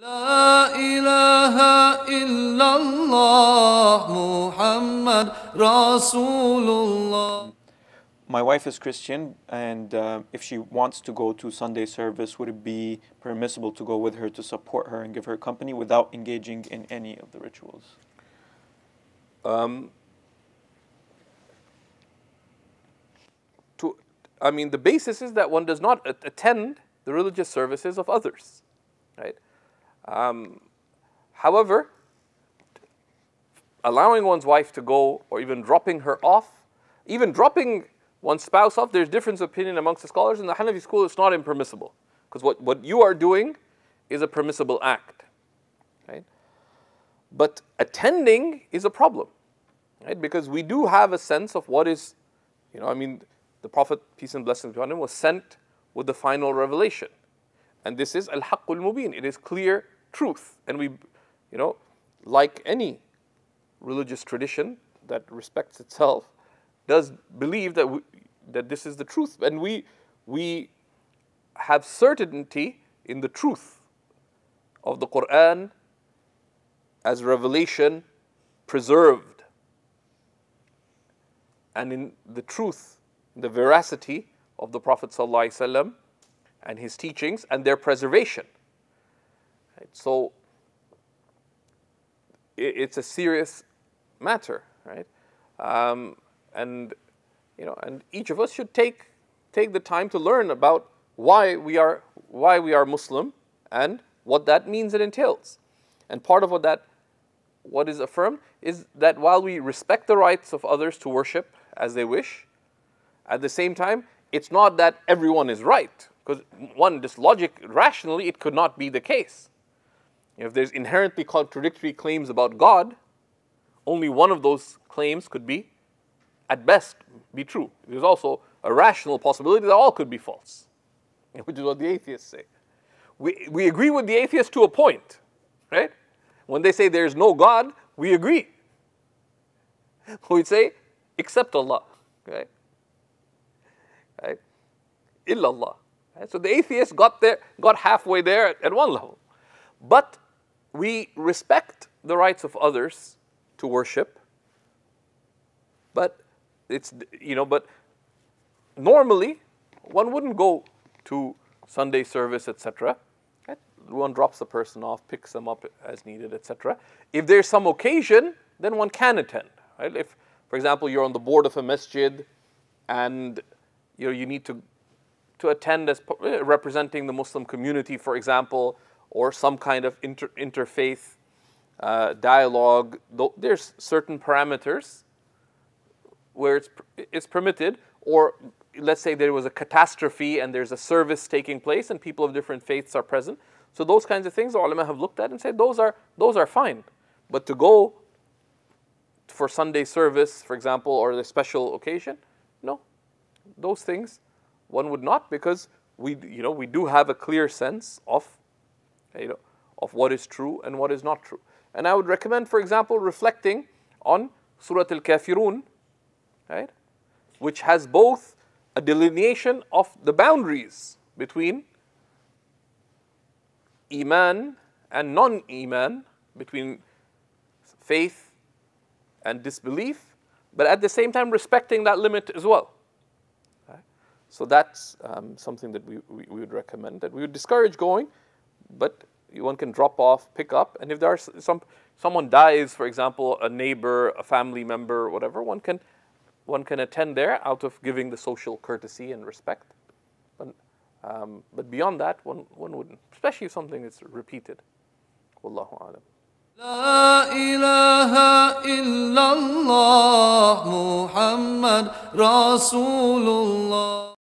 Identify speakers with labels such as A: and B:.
A: La ilaha illallah Muhammad Rasulullah.
B: My wife is Christian, and if she wants to go to Sunday service, would it be permissible to go with her to support her and give her company without engaging in any of the rituals?
C: The basis is that one does not attend the religious services of others, right? However, allowing one's wife to go, or even dropping her off, even dropping one's spouse off, there's difference of opinion amongst the scholars. In the Hanafi school, it's not impermissible, because what you are doing is a permissible act, right? But attending is a problem, right? Because we do have a sense of what is, the Prophet, peace and blessings be upon him, was sent with the final revelation. And this is al-haqqul mubin. It is clear truth. And we, like any religious tradition that respects itself, does believe that this is the truth. And we have certainty in the truth of the Quran as revelation preserved, and in the truth, the veracity of the Prophet ﷺ and his teachings and their preservation. Right? So it's a serious matter, right? And each of us should take the time to learn about why we are Muslim and what that means and entails. And part of what is affirmed is that while we respect the rights of others to worship as they wish, at the same time, it's not that everyone is right. Because this logic, rationally, it could not be the case. If there's inherently contradictory claims about God, only one of those claims could be, at best, be true. There's also a rational possibility that all could be false, which is what the atheists say. We agree with the atheists to a point, right? When they say there's no God, we agree. We say, except Allah, right? Right? Illallah. Right? So the atheists got halfway there at one level. But we respect the rights of others to worship. But but normally one wouldn't go to Sunday service, etc. Right? One drops the person off, picks them up as needed, etc. If there's some occasion, then one can attend. Right? If, for example, you're on the board of a masjid and you need to attend as representing the Muslim community, for example, or some kind of interfaith dialogue. There's certain parameters where it's permitted. Or let's say there was a catastrophe and there's a service taking place and people of different faiths are present. So those kinds of things the ulama have looked at and said those are fine. But to go for Sunday service, for example, or the special occasion, no. Those things one would not, because we do have a clear sense of what is true and what is not true. And I would recommend, for example, reflecting on Surah Al-Kafirun, right, which has both a delineation of the boundaries between Iman and non-Iman, between faith and disbelief, but at the same time respecting that limit as well. So that's something that we would recommend, that we would discourage going, but one can drop off, pick up, and if there are someone dies, for example, a neighbor, a family member, whatever, one can attend there out of giving the social courtesy and respect. But beyond that, one wouldn't, especially if something is repeated. Wallahu a'lam.
A: La ilaha illallah Muhammad Rasulullah.